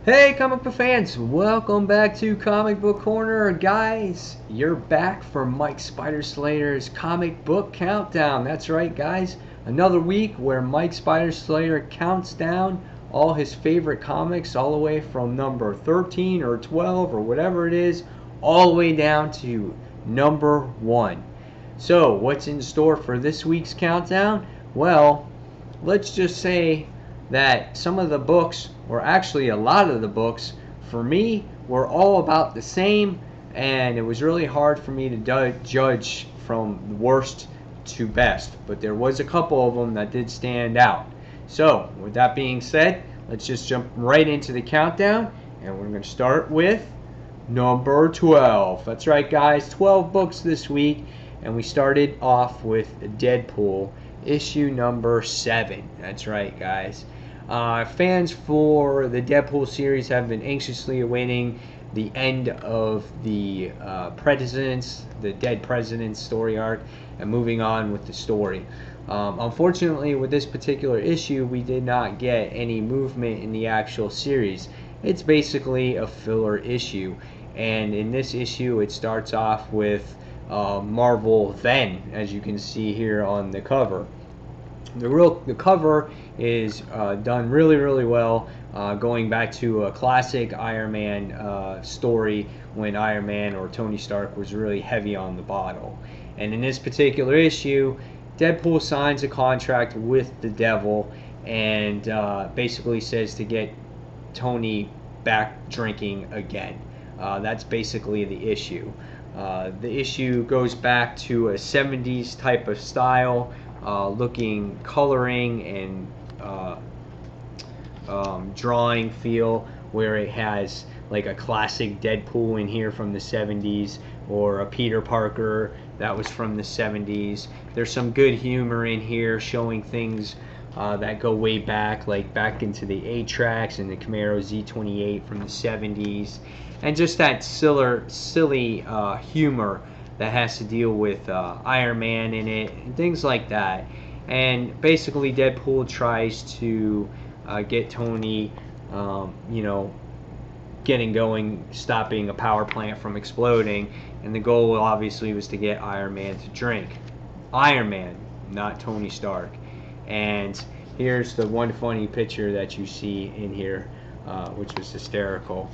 Hey comic book fans, welcome back to Comic Book Corner. Guys, you're back for Mike Spider Slater's Comic Book Countdown. That's right guys, another week where Mike Spider Slater counts down all his favorite comics all the way from number 13 or 12 or whatever it is, all the way down to number 1. So what's in store for this week's countdown? Well, let's just say that some of the books, or actually a lot of the books, for me were all about the same, and it was really hard for me to judge from worst to best, but there was a couple of them that did stand out. So with that being said, let's just jump right into the countdown, and we're going to start with number 12. That's right guys, 12 books this week, and we started off with Deadpool issue number 7. That's right guys. Fans for the Deadpool series have been anxiously awaiting the end of the dead president's story arc, and moving on with the story. Unfortunately, with this particular issue, we did not get any movement in the actual series. It's basically a filler issue, and in this issue, it starts off with Marvel then, as you can see here on the cover. The cover is done really well, going back to a classic Iron Man story when Iron Man or Tony Stark was really heavy on the bottle. And in this particular issue, Deadpool signs a contract with the devil and basically says to get Tony back drinking again. That's basically the issue. The issue goes back to a 70s type of style, looking, coloring, and drawing feel, where it has like a classic Deadpool in here from the 70s, or a Peter Parker that was from the 70s. There's some good humor in here, showing things that go way back, like back into the 8-tracks and the Camaro Z28 from the 70s, and just that silly humor that has to deal with Iron Man in it and things like that. And basically Deadpool tries to get Tony getting going, stopping a power plant from exploding, and the goal obviously was to get Iron Man to drink. Iron Man, not Tony Stark. And here's the one funny picture that you see in here, which was hysterical.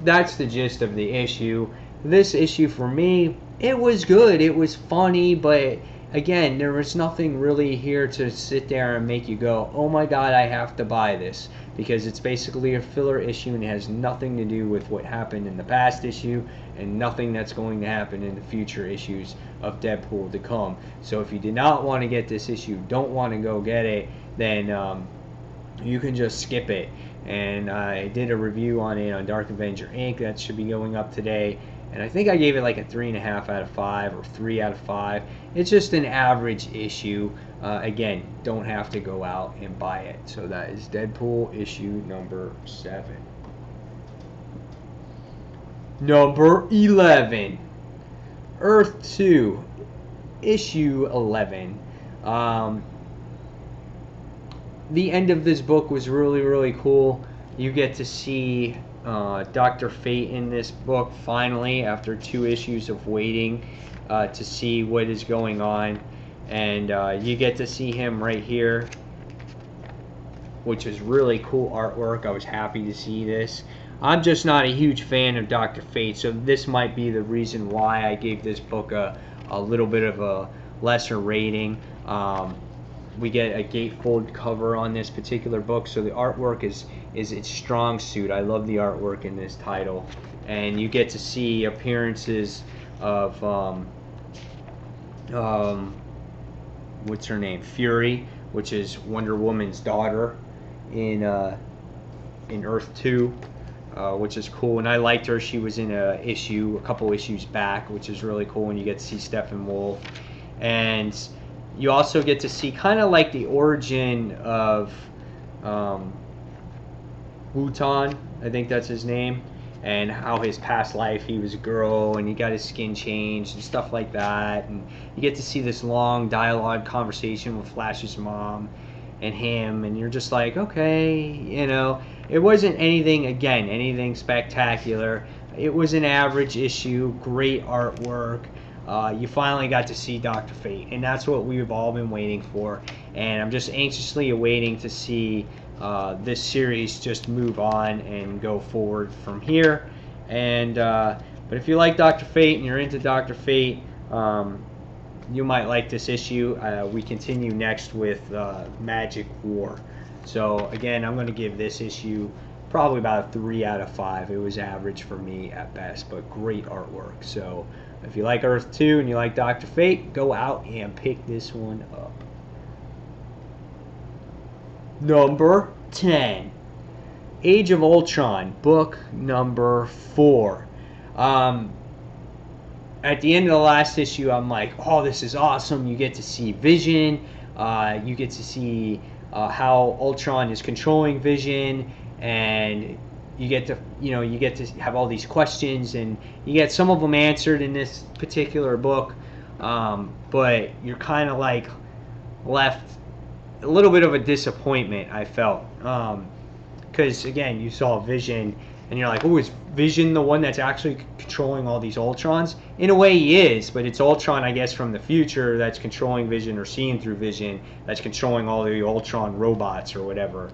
That's the gist of the issue. This issue for me, it was good, it was funny, but again, there was nothing really here to sit there and make you go, oh my god, I have to buy this, because it's basically a filler issue and it has nothing to do with what happened in the past issue and nothing that's going to happen in the future issues of Deadpool to come. So if you did not want to get this issue, don't want to go get it, then you can just skip it. And I did a review on it on Dark Avenger Inc. that should be going up today, and I think I gave it like a 3.5 out of 5 or 3 out of 5. It's just an average issue. Again, don't have to go out and buy it. So that is Deadpool issue number 7. Number 11, Earth 2, issue 11. The end of this book was really cool. You get to see Dr. Fate in this book finally, after 2 issues of waiting to see what is going on, and you get to see him right here, which is really cool artwork. I was happy to see this. I'm just not a huge fan of Dr. Fate, so this might be the reason why I gave this book a little bit of a lesser rating. We get a gatefold cover on this particular book, so the artwork is its strong suit. I love the artwork in this title, and you get to see appearances of what's her name, Fury, which is Wonder Woman's daughter in Earth 2, which is cool. And I liked her. She was in a couple issues back, which is really cool. And you get to see Steppenwolf, and you also get to see kind of like the origin of Ultron, I think that's his name, and how his past life, he was a girl and he got his skin changed and stuff like that. And you get to see this long dialogue conversation with Flash's mom and him, and you're just like, okay, it wasn't anything spectacular. It was an average issue, great artwork. You finally got to see Dr. Fate, and that's what we've all been waiting for. And I'm just anxiously awaiting to see this series just move on and go forward from here. And but if you like Dr. Fate and you're into Dr. Fate, you might like this issue. We continue next with Magic War. So again, I'm going to give this issue probably about a 3 out of 5. It was average for me at best, but great artwork. So if you like Earth 2 and you like Dr. Fate, go out and pick this one up. Number 10. Age of Ultron, book number 4. At the end of the last issue, I'm like, oh, this is awesome. You get to see Vision. You get to see how Ultron is controlling Vision, and you get to have all these questions, and you get some of them answered in this particular book, but you're kind of like left a little bit of a disappointment, I felt, because again, you saw Vision and you're like, oh, is Vision the one that's actually controlling all these Ultrons? In a way he is, but it's Ultron, I guess, from the future that's controlling Vision, or seeing through Vision, that's controlling all the Ultron robots or whatever.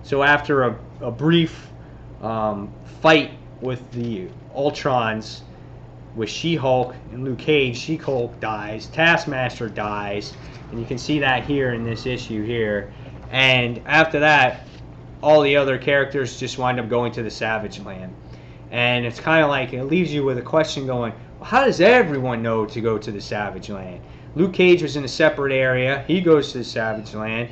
So after a brief fight with the Ultrons, with She-Hulk and Luke Cage, She-Hulk dies, Taskmaster dies, and you can see that here in this issue here. And after that, all the other characters just wind up going to the Savage Land. And it's kind of like, it leaves you with a question going, well, how does everyone know to go to the Savage Land? Luke Cage was in a separate area. He goes to the Savage Land.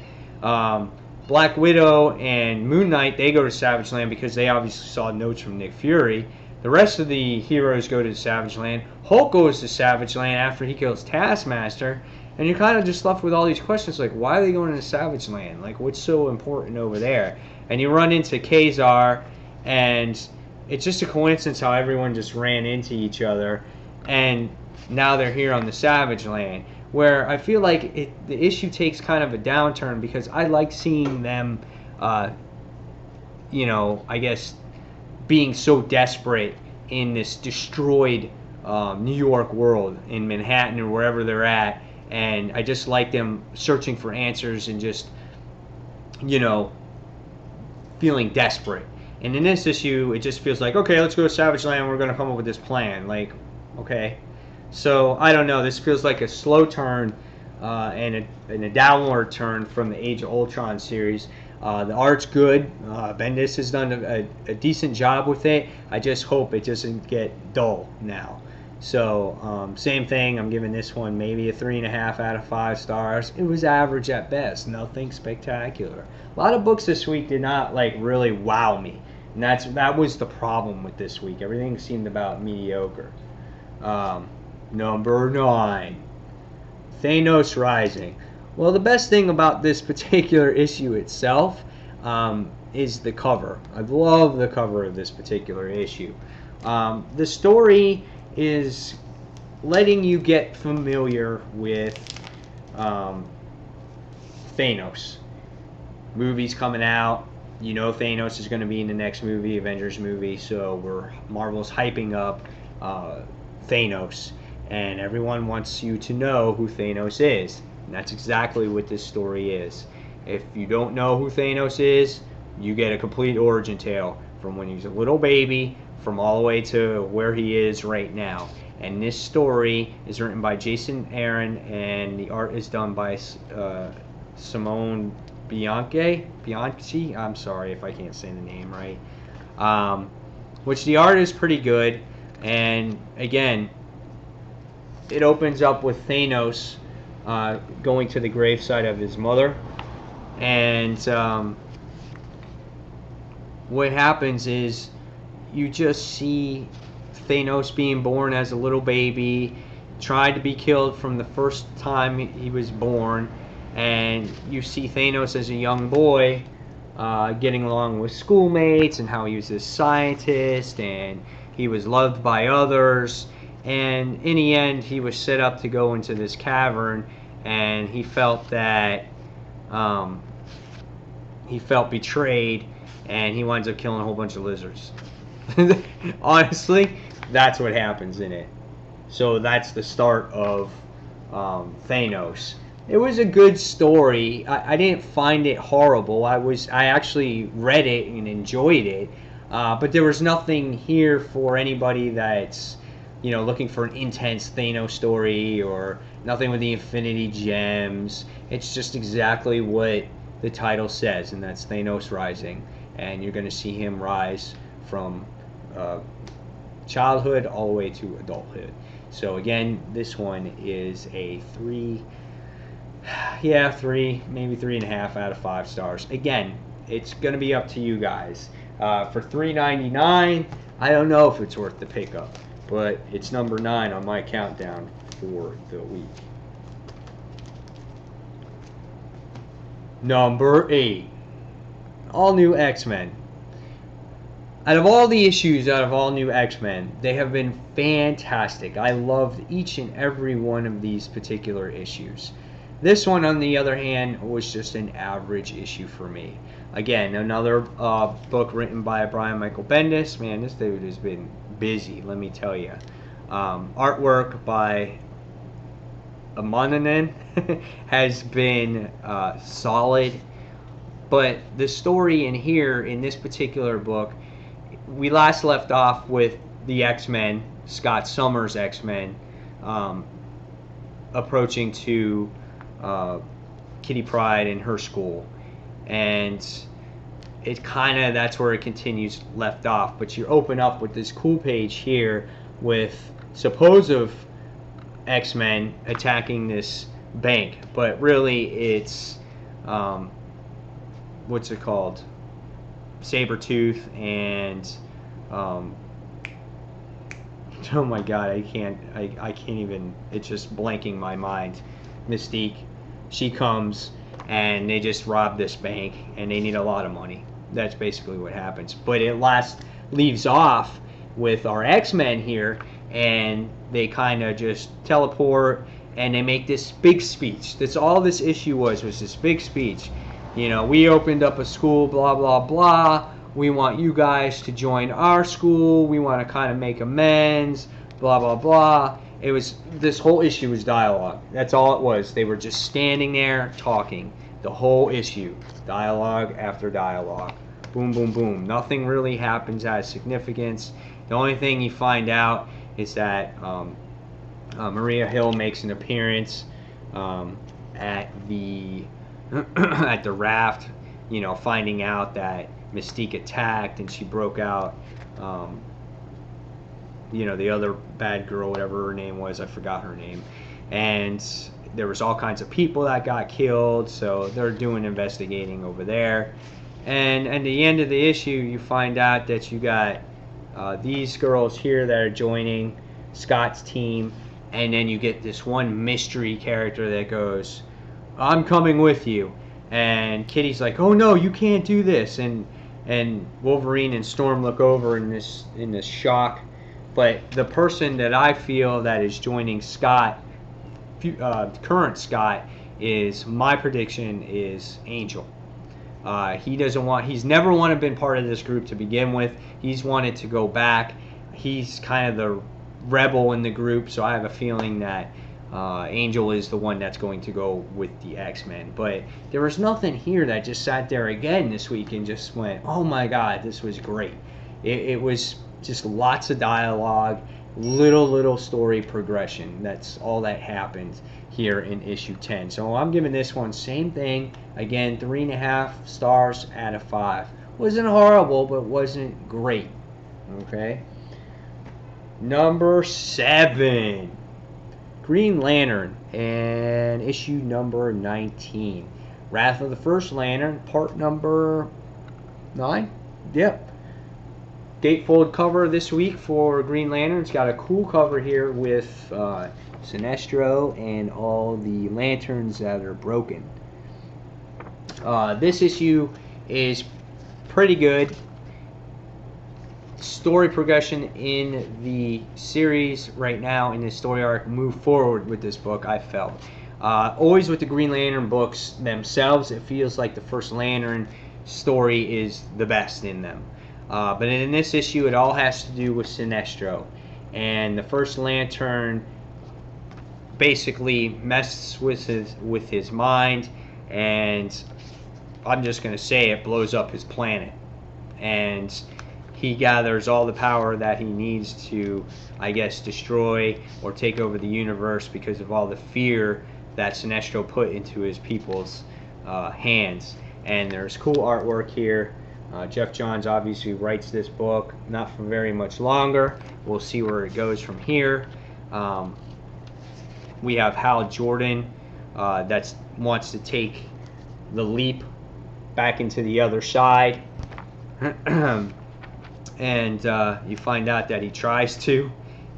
Black Widow and Moon Knight, they go to Savage Land because they obviously saw notes from Nick Fury. The rest of the heroes go to the Savage Land. Hulk goes to Savage Land after he kills Taskmaster. And you're kind of just left with all these questions like, why are they going to the Savage Land? Like, what's so important over there? And you run into Kazar, and it's just a coincidence how everyone just ran into each other, and now they're here on the Savage Land, where I feel like the issue takes kind of a downturn, because I like seeing them, I guess, being so desperate in this destroyed New York world, in Manhattan or wherever they're at. And I just like them searching for answers and just, feeling desperate. And in this issue, it just feels like, okay, let's go to Savage Land. We're going to come up with this plan. Like, okay. So, I don't know. This feels like a slow turn and a downward turn from the Age of Ultron series. The art's good. Bendis has done a decent job with it. I just hope it doesn't get dull now. So, same thing. I'm giving this one maybe a 3.5 out of 5 stars. It was average at best. Nothing spectacular. A lot of books this week did not really wow me, and that was the problem with this week. Everything seemed about mediocre. Number 9, Thanos Rising. Well, the best thing about this particular issue itself is the cover. I love the cover of this particular issue. The story is letting you get familiar with Thanos. Movies coming out. Thanos is going to be in the next movie, Avengers movie, so Marvel's hyping up Thanos, and everyone wants you to know who Thanos is. And that's exactly what this story is. If you don't know who Thanos is, you get a complete origin tale from when he's a little baby, from all the way to where he is right now. And this story is written by Jason Aaron, and the art is done by Simone Bianchi. I'm sorry if I can't say the name right. Which the art is pretty good, and again, it opens up with Thanos going to the gravesite of his mother, and what happens is you just see Thanos being born as a little baby, tried to be killed from the first time he was born, and you see Thanos as a young boy getting along with schoolmates, and how he was a scientist and he was loved by others, and in the end he was set up to go into this cavern, and he felt that he felt betrayed, and he winds up killing a whole bunch of lizards. Honestly, that's what happens in it. So that's the start of Thanos. It was a good story. I didn't find it horrible. I actually read it and enjoyed it, but there was nothing here for anybody that's looking for an intense Thanos story, or nothing with the Infinity Gems. It's just exactly what the title says, and that's Thanos Rising, and you're going to see him rise from childhood all the way to adulthood. So again, this one is a 3, maybe 3.5 out of 5 stars. Again, it's going to be up to you guys. For $3.99, I don't know if it's worth the pickup, but it's number 9 on my countdown for the week. Number 8, all new X-Men. Out of all the issues, out of all new X-Men, they have been fantastic. I loved each and every one of these particular issues. This one, on the other hand, was just an average issue for me. Again, another book written by Brian Michael Bendis. Man, this dude has been busy, let me tell you. Artwork by Amonanen has been solid, but the story in here, in this particular book, we last left off with the X-Men, Scott Summers' X-Men, approaching to Kitty Pryde and her school, and that's where it continues left off. But you open up with this cool page here with supposed X-Men attacking this bank, but really it's what's it called? Sabretooth and oh my god, I can't even, it's just blanking my mind. Mystique, she comes and they just rob this bank and they need a lot of money. That's basically what happens. But it leaves off with our X-Men here, and they kind of just teleport and they make this big speech. That's all this issue was this big speech. We opened up a school, blah, blah, blah. We want you guys to join our school. We want to kind of make amends, blah, blah, blah. This whole issue was dialogue. That's all it was. They were just standing there talking. The whole issue. Dialogue after dialogue. Boom, boom, boom. Nothing really happens as significance. The only thing you find out is that Maria Hill makes an appearance at the at the raft, finding out that Mystique attacked and she broke out, the other bad girl, whatever her name was, I forgot her name, and there was all kinds of people that got killed, so they're doing investigating over there. And at the end of the issue, you find out that you got these girls here that are joining Scott's team, and then you get this one mystery character that goes, "I'm coming with you," and Kitty's like, "Oh no, you can't do this," and Wolverine and Storm look over in this shock. But the person that I feel that is joining Scott, current Scott, my prediction is Angel. He's never wanted to been part of this group to begin with. He's wanted to go back. He's kind of the rebel in the group, so I have a feeling that Angel is the one that's going to go with the X-Men. But there was nothing here that just sat there again this week and just went, oh my god, this was great. It was just lots of dialogue, little story progression. That's all that happened here in issue 10. So I'm giving this one same thing. Again, 3.5 stars out of 5. Wasn't horrible, but wasn't great. Okay. Number 7. Green Lantern, and issue number 19. Wrath of the First Lantern, part number 9. Yep. Gatefold cover this week for Green Lantern. It's got a cool cover here with Sinestro and all the lanterns that are broken. This issue is pretty good. Story progression in the series right now, in this story arc, move forward with this book, I felt. Always with the Green Lantern books themselves, it feels like the First Lantern story is the best in them. But in this issue, it all has to do with Sinestro. And the first Lantern basically messes with his mind, and I'm just going to say it blows up his planet. And he gathers all the power that he needs to, I guess, destroy or take over the universe because of all the fear that Sinestro put into his people's hands. And there's cool artwork here. Jeff Johns obviously writes this book, not for very much longer. We'll see where it goes from here. We have Hal Jordan that wants to take the leap back into the other side. And you find out that he tries to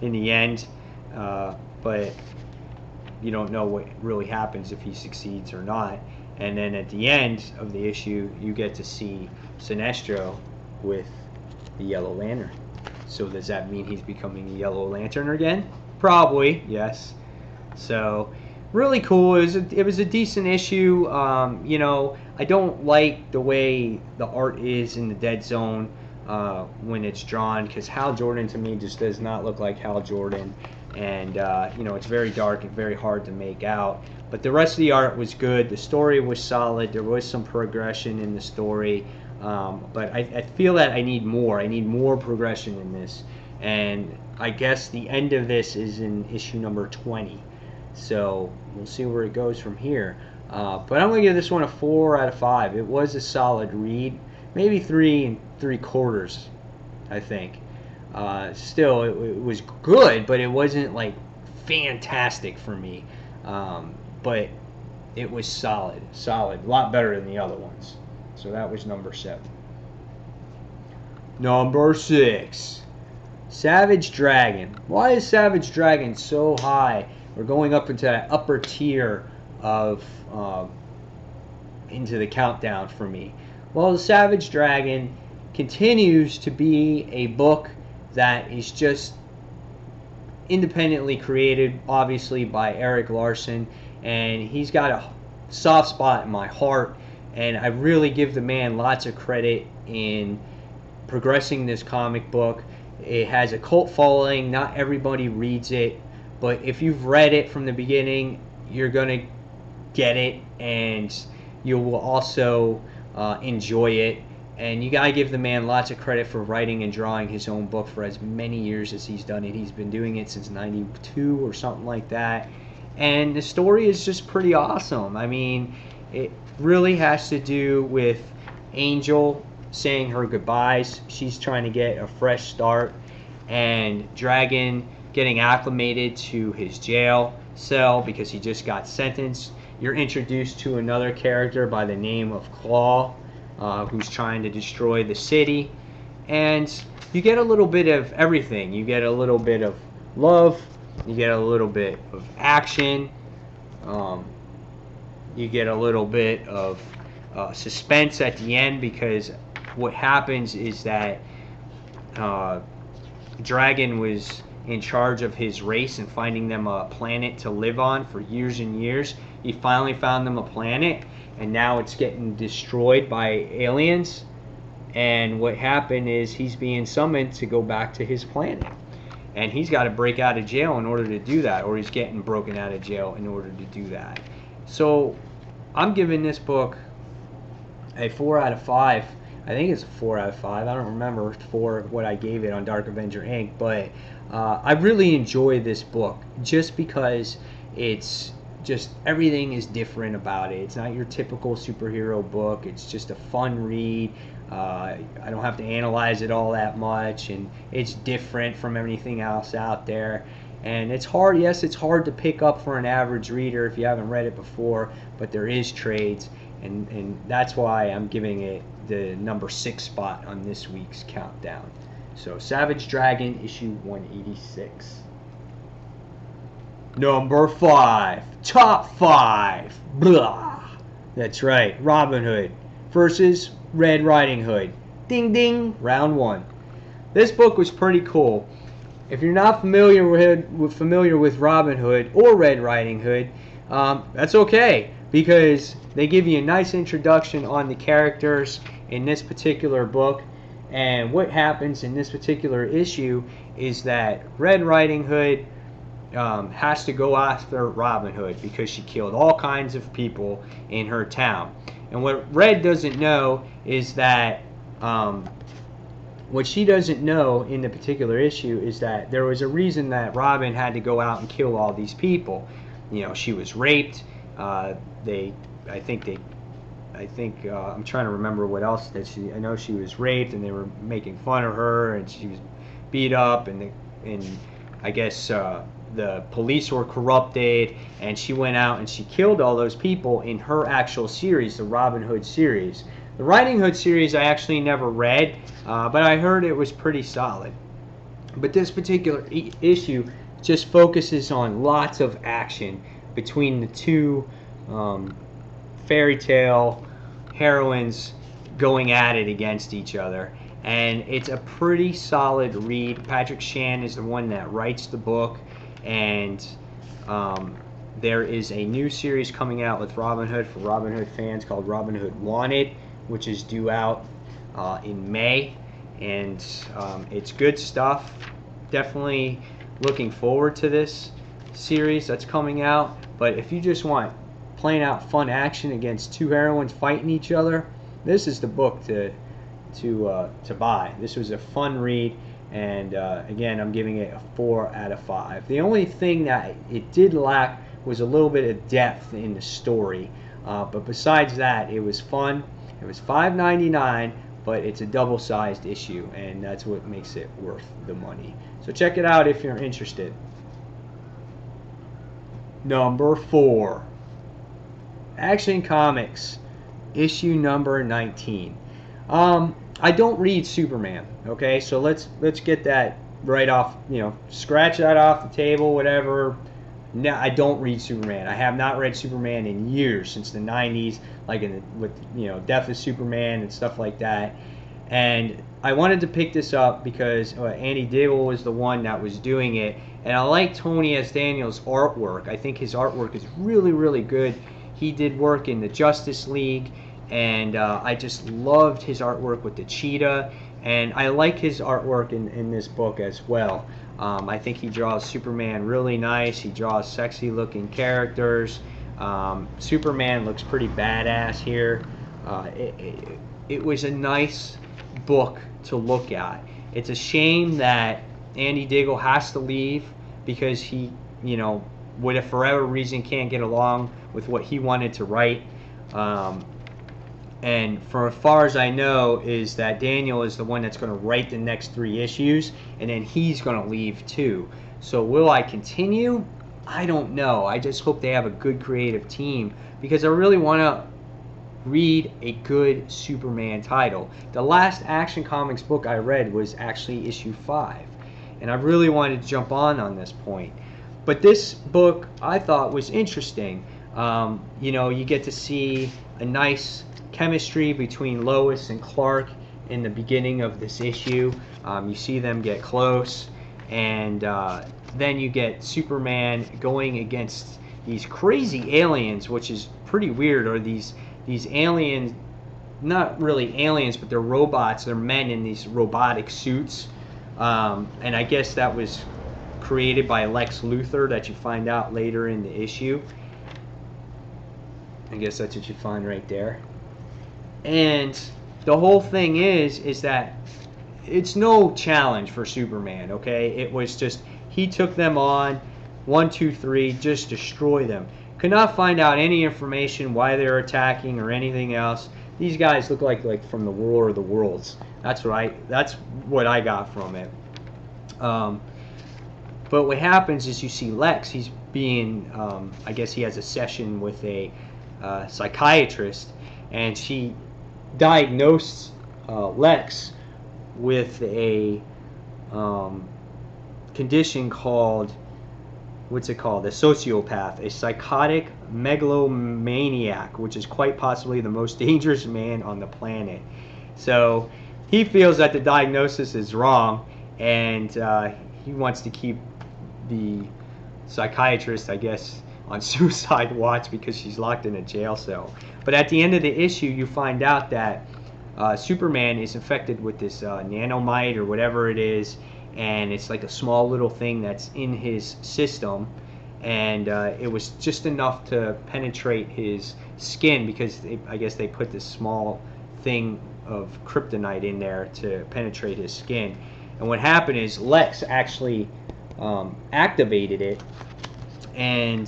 in the end, but you don't know what really happens if he succeeds or not. And then at the end of the issue, you get to see Sinestro with the Yellow Lantern. So does that mean he's becoming the Yellow Lantern again? Probably, yes. So really cool. It was a decent issue. You know, I don't like the way the art is in the Dead Zone when it's drawn, because Hal Jordan to me just does not look like Hal Jordan. And you know, it's very dark and very hard to make out. But the rest of the art was good. The story was solid. There was some progression in the story. But I feel that I need more. I need more progression in this. And I guess the end of this is in issue number 20. So we'll see where it goes from here. But I'm going to give this one a 4 out of 5. It was a solid read. Maybe 3 3/4, I think. Still, it was good, but it wasn't like fantastic for me. But it was solid, a lot better than the other ones. So that was number 7. Number 6, Savage Dragon. Why is Savage Dragon so high? We're going up into that upper tier of into the countdown for me. Well, the Savage Dragon continues to be a book that is just independently created, obviously, by Eric Larson, and he's got a soft spot in my heart, and I really give the man lots of credit in progressing this comic book. It has a cult following. Not everybody reads it, but if you've read it from the beginning, you're going to get it, and you will also enjoy it. And you gotta give the man lots of credit for writing and drawing his own book for as many years as he's done it. He's been doing it since '92 or something like that. And the story is just pretty awesome. I mean, it really has to do with Angel saying her goodbyes. She's trying to get a fresh start. And Dragon getting acclimated to his jail cell because he just got sentenced. You're introduced to another character by the name of Claw, who's trying to destroy the city, and you get a little bit of everything. You get a little bit of love, you get a little bit of action, you get a little bit of suspense at the end, because what happens is that Dragon was in charge of his race and finding them a planet to live on for years and years. He finally found them a planet, and now it's getting destroyed by aliens. And what happened is he's being summoned to go back to his planet, and he's got to break out of jail in order to do that, or he's getting broken out of jail in order to do that. So I'm giving this book a 4 out of 5. I think it's a 4 out of 5. I don't remember for what I gave it on Dark Avenger Inc., but I really enjoy this book just because it's just everything is different about it. It's not your typical superhero book. It's just a fun read. I don't have to analyze it all that much, and it's different from everything else out there. And it's hard, yes, it's hard to pick up for an average reader if you haven't read it before, but there is trades, and that's why I'm giving it the number 6 spot on this week's countdown. So Savage Dragon, issue 186. Number 5, top 5. Blah. That's right, Robin Hood versus Red Riding Hood. Ding ding, round 1. This book was pretty cool. If you're not familiar with Robin Hood or Red Riding Hood, that's okay, because they give you a nice introduction on the characters, in this particular book. And what happens in this particular issue is that Red Riding Hood has to go after Robin Hood because she killed all kinds of people in her town. And what Red doesn't know is that what she doesn't know in the particular issue is that there was a reason that Robin had to go out and kill all these people. You know, she was raped. I think I'm trying to remember what else that I know she was raped, and they were making fun of her, and she was beat up, and I guess the police were corrupted, and she went out and she killed all those people in her actual series, the Robin Hood series. The Riding Hood series I actually never read, but I heard it was pretty solid. But this particular issue just focuses on lots of action between the two fairy tale heroines going at it against each other. And it's a pretty solid read. Patrick Shan is the one that writes the book, and there is a new series coming out with Robin Hood for Robin Hood fans called Robin Hood Wanted, which is due out in May, and it's good stuff. Definitely looking forward to this series that's coming out. But if you just want plain out fun action against two heroines fighting each other, this is the book to buy. This was a fun read, and again, I'm giving it a 4 out of 5. The only thing that it did lack was a little bit of depth in the story, but besides that, it was fun. It was $5.99, but it's a double-sized issue, and that's what makes it worth the money. So check it out if you're interested. Number 4, Action Comics, issue number 19. I don't read Superman, okay? So let's get that right off, scratch that off the table, whatever. No, I don't read Superman. I have not read Superman in years, since the 90s, like with Death of Superman and stuff like that. And I wanted to pick this up because Andy Diggle was the one that was doing it, and I like Tony S. Daniels' artwork. I think his artwork is really, really good. He did work in the Justice League, and I just loved his artwork with the cheetah, and I like his artwork in this book as well. I think he draws Superman really nice. He draws sexy looking characters. Superman looks pretty badass here. It was a nice book to look at. It's a shame that Andy Diggle has to leave because he, with a forever reason, can't get along with what he wanted to write. And for as far as I know, is that Daniel is the one that's going to write the next 3 issues, and then he's going to leave too. So will I continue? I don't know. I just hope they have a good creative team, because I really want to read a good Superman title. The last Action Comics book I read was actually issue 5, and I really wanted to jump on this point. But this book I thought was interesting. You get to see a nice chemistry between Lois and Clark in the beginning of this issue. You see them get close, and then you get Superman going against these crazy aliens, which is pretty weird. Or these aliens, not really aliens, but they're robots. They're men in these robotic suits, and I guess that was created by Lex Luthor, that you find out later in the issue. I guess that's what you find right there. And the whole thing is that it's no challenge for Superman, okay? It was just, he took them on, 1, 2, 3, just destroy them. Could not find out any information why they're attacking or anything else. These guys look like from the War of the Worlds. That's what I got from it. But what happens is you see Lex. He's being, I guess he has a session with a psychiatrist, and she diagnosed Lex with a condition called, what's it called? A sociopath, a psychotic megalomaniac, which is quite possibly the most dangerous man on the planet. So he feels that the diagnosis is wrong, and he wants to keep the psychiatrist, I guess, on suicide watch because she's locked in a jail cell. But at the end of the issue, you find out that Superman is infected with this nanomite or whatever it is, and it's like a small little thing that's in his system, and it was just enough to penetrate his skin because I guess they put this small thing of kryptonite in there to penetrate his skin. And what happened is Lex actually activated it, and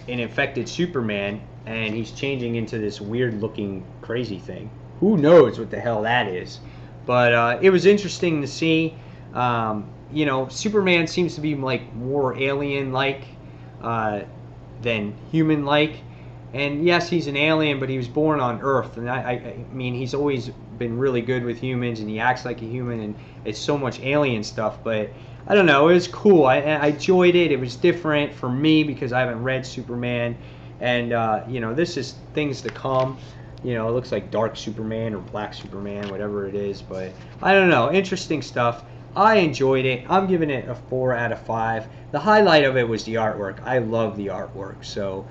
it infected Superman, and he's changing into this weird looking crazy thing. Who knows what the hell that is? But it was interesting to see. You know, Superman seems to be like more alien-like than human-like. And yes, he's an alien, but he was born on Earth. And I mean, he's always been really good with humans, and he acts like a human, and it's so much alien stuff. But I don't know, it was cool. I enjoyed it. It was different for me because I haven't read Superman. And, you know, this is things to come. You know, it looks like Dark Superman or Black Superman, whatever it is. But I don't know, interesting stuff. I enjoyed it. I'm giving it a 4 out of 5. The highlight of it was the artwork. I love the artwork. So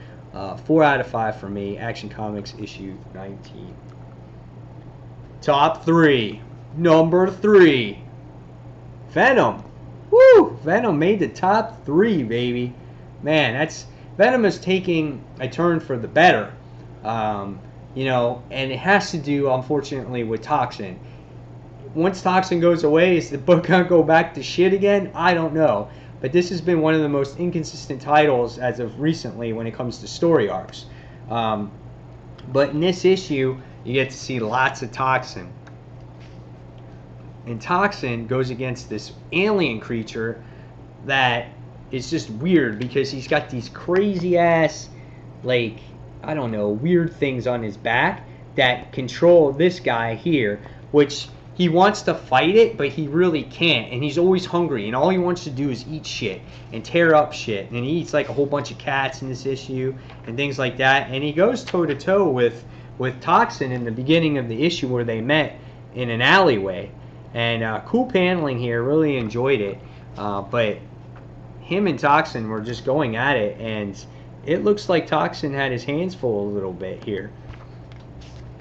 4 out of 5 for me. Action Comics issue 19. Top 3. Number 3. Venom. Woo! Venom made the top 3, baby. Man, Venom is taking a turn for the better. You know, and it has to do, unfortunately, with Toxin. Once Toxin goes away, is the book going to go back to shit again? I don't know. But this has been one of the most inconsistent titles as of recently when it comes to story arcs. But in this issue, you get to see lots of Toxin. And Toxin goes against this alien creature that is just weird because he's got these crazy ass, like, I don't know, weird things on his back that control this guy here, which he wants to fight it, but he really can't. And he's always hungry, and all he wants to do is eat shit and tear up shit. And he eats like a whole bunch of cats in this issue and things like that. And he goes toe to toe with Toxin in the beginning of the issue where they met in an alleyway. And cool paneling here, really enjoyed it. But him and Toxin were just going at it, and it looks like Toxin had his hands full a little bit here.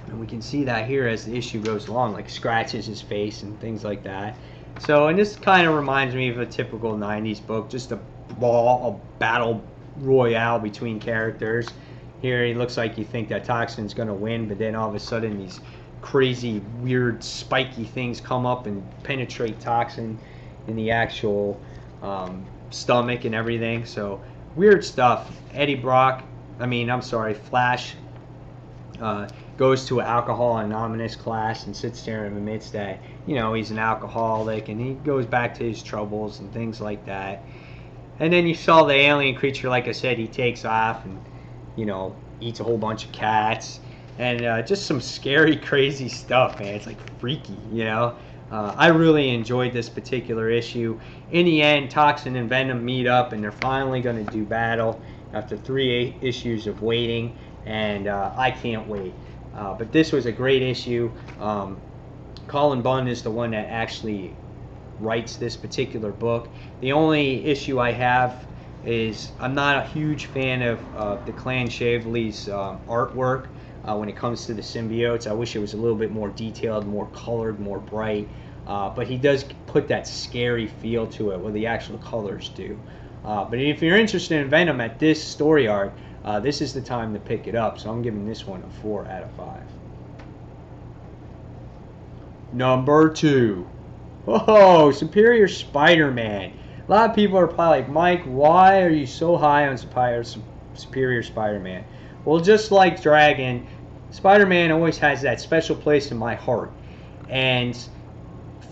And we can see that here as the issue goes along, like scratches his face and things like that. So, and this kind of reminds me of a typical 90s book, just a battle royale between characters. Here he looks like you think that Toxin's going to win, but then all of a sudden these crazy, weird, spiky things come up and penetrate Toxin in the actual stomach and everything. So, weird stuff. Flash goes to an Alcohol Anonymous class and sits there and admits that, you know, he's an alcoholic, and he goes back to his troubles and things like that. And then you saw the alien creature, like I said, he takes off and, you know, eats a whole bunch of cats. And just some scary, crazy stuff, man. It's like freaky, you know. I really enjoyed this particular issue. In the end, Toxin and Venom meet up, and they're finally going to do battle after 3 issues of waiting. And I can't wait. But this was a great issue. Colin Bunn is the one that actually writes this particular book. The only issue I have is I'm not a huge fan of the Clan Shavely's artwork when it comes to the symbiotes. I wish it was a little bit more detailed, more colored, more bright. But he does put that scary feel to it, what the actual colors do. But if you're interested in Venom at this story arc, this is the time to pick it up. So I'm giving this one a 4 out of 5. Number 2. Whoa, Superior Spider-Man. A lot of people are probably like, Mike, why are you so high on Superior Spider-Man? Well, just like Dragon, Spider-Man always has that special place in my heart. And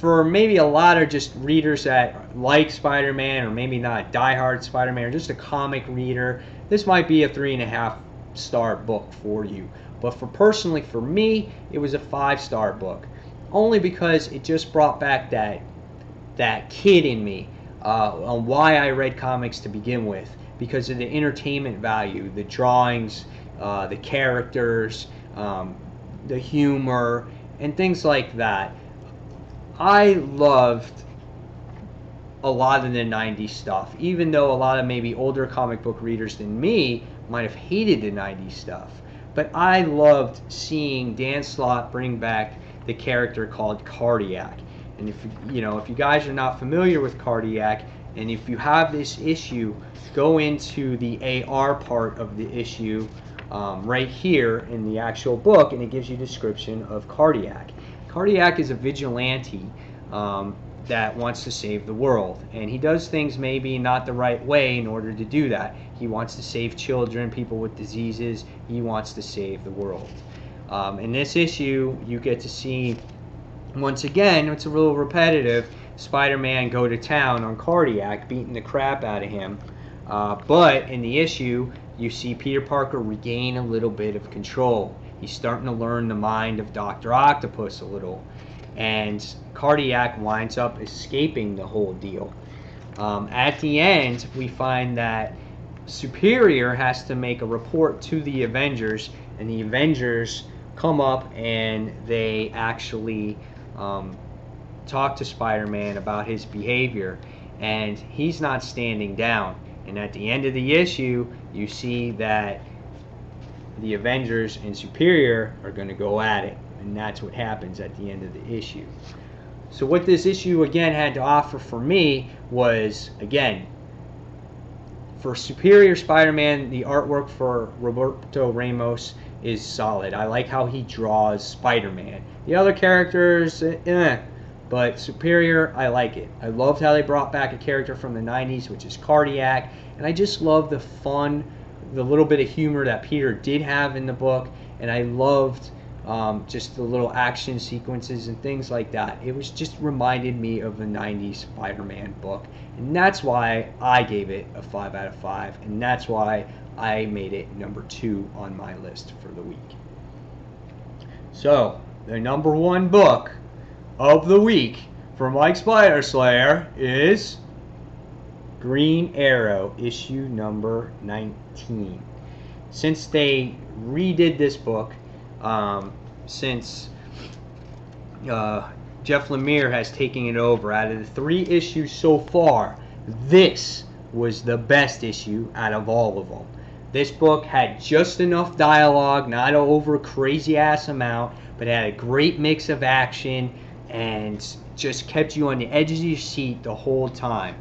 for maybe a lot of just readers that like Spider-Man, or maybe not a diehard Spider-Man, or just a comic reader, this might be a 3.5-star book for you. But personally, for me, it was a 5-star book. Only because it just brought back that kid in me on why I read comics to begin with. Because of the entertainment value, the drawings, the characters, the humor, and things like that. I loved a lot of the 90s stuff, even though a lot of maybe older comic book readers than me might have hated the 90s stuff. But I loved seeing Dan Slott bring back the character called Cardiac. And if you guys are not familiar with Cardiac, and if you have this issue, go into the AR part of the issue right here in the actual book, and it gives you a description of Cardiac. Cardiac is a vigilante that wants to save the world, and he does things maybe not the right way in order to do that. He wants to save children, people with diseases. He wants to save the world. In this issue, you get to see, once again, it's a little repetitive, Spider-Man go to town on Cardiac, beating the crap out of him. But in the issue, you see Peter Parker regain a little bit of control. He's starting to learn the mind of Dr. Octopus a little. And Cardiac winds up escaping the whole deal. At the end, we find that Superior has to make a report to the Avengers, and the Avengers come up and they actually talk to Spider-Man about his behavior, and he's not standing down. And at the end of the issue, you see that the Avengers and Superior are going to go at it, and that's what happens at the end of the issue. So what this issue again had to offer for me was, again, for Superior Spider-Man, the artwork for Roberto Ramos is solid. I like how he draws Spider-Man. The other characters, but Superior, I like it. I loved how they brought back a character from the 90s, which is Cardiac, and I just love the fun, the little bit of humor that Peter did have in the book, and I loved just the little action sequences and things like that. It was just reminded me of the 90s Spider-Man book, and that's why I gave it a 5 out of 5, and that's why I made it number 2 on my list for the week. So, the number 1 book of the week for Mike Spider Slayer is Green Arrow, issue number 19. Since they redid this book, since Jeff Lemire has taken it over, out of the 3 issues so far, this was the best issue out of all of them. This book had just enough dialogue, not an over crazy ass amount, but had a great mix of action and just kept you on the edge of your seat the whole time.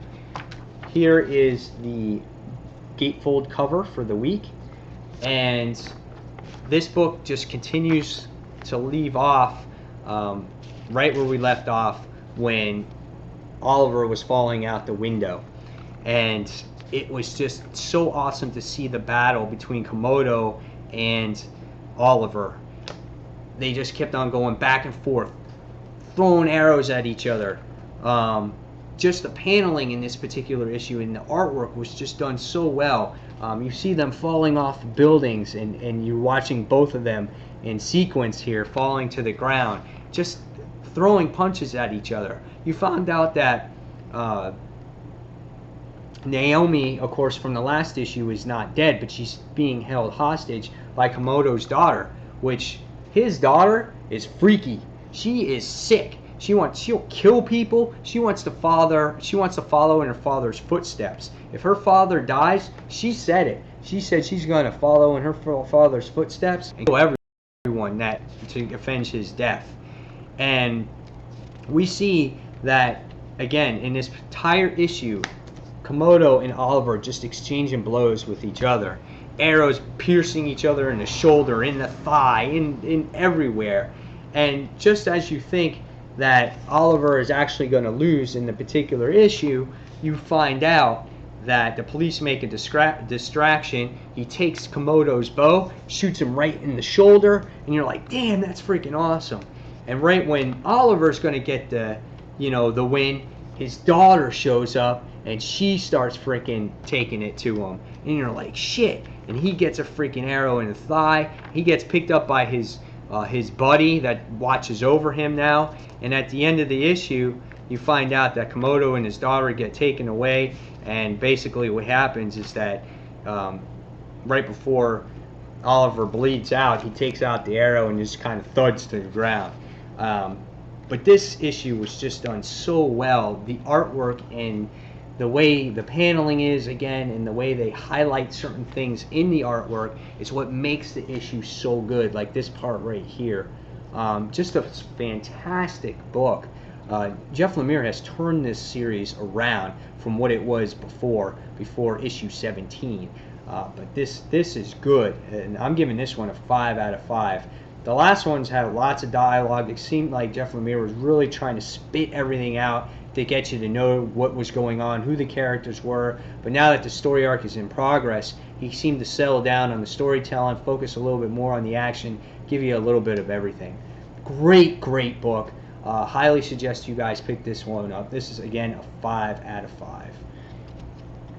Here is the gatefold cover for the week, and this book just continues to leave off right where we left off when Oliver was falling out the window. And it was just so awesome to see the battle between Komodo and Oliver. They just kept on going back and forth, throwing arrows at each other. Just the paneling in this particular issue and the artwork was just done so well. You see them falling off buildings, and you're watching both of them in sequence here, falling to the ground, just throwing punches at each other. You found out that Naomi, of course, from the last issue, is not dead, but she's being held hostage by Komodo's daughter, which his daughter is freaky. She is sick. She'll kill people. She wants to follow in her father's footsteps. If her father dies, she said it. She said she's going to follow in her father's footsteps and kill everyone that to avenge his death. And we see that again in this entire issue, Komodo and Oliver just exchanging blows with each other. Arrows piercing each other in the shoulder, in the thigh, in everywhere. And just as you think that Oliver is actually going to lose in the particular issue, you find out that the police make a distraction. He takes Komodo's bow, shoots him right in the shoulder, and you're like, damn, that's freaking awesome. And right when Oliver's going to get the win, his daughter shows up and she starts freaking taking it to him, and you're like, shit. And he gets a freaking arrow in the thigh. He gets picked up by his buddy that watches over him now. And at the end of the issue, you find out that Komodo and his daughter get taken away. And basically what happens is that right before Oliver bleeds out, he takes out the arrow and just kind of thuds to the ground. But this issue was just done so well. The artwork and the way the paneling is, again, and the way they highlight certain things in the artwork is what makes the issue so good. Like this part right here. Just a fantastic book. Jeff Lemire has turned this series around from what it was before issue 17. But this is good, and I'm giving this one a 5 out of 5. The last ones had lots of dialogue. It seemed like Jeff Lemire was really trying to spit everything out to get you to know what was going on, who the characters were. But now that the story arc is in progress, he seemed to settle down on the storytelling, focus a little bit more on the action, give you a little bit of everything. Great book. Highly suggest you guys pick this one up. This is, again, a 5 out of 5.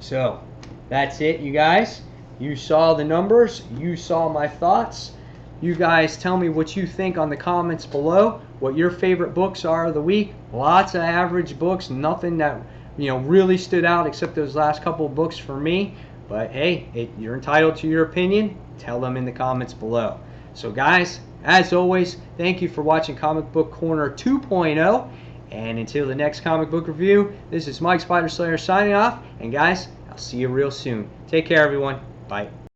So, that's it, you guys. You saw the numbers. You saw my thoughts. You guys tell me what you think on the comments below, what your favorite books are of the week. Lots of average books, nothing that really stood out except those last couple of books for me. But hey, you're entitled to your opinion. Tell them in the comments below. So guys, as always, thank you for watching Comic Book Corner 2.0. And until the next comic book review, this is Mike Spider Slayer signing off. And guys, I'll see you real soon. Take care, everyone. Bye.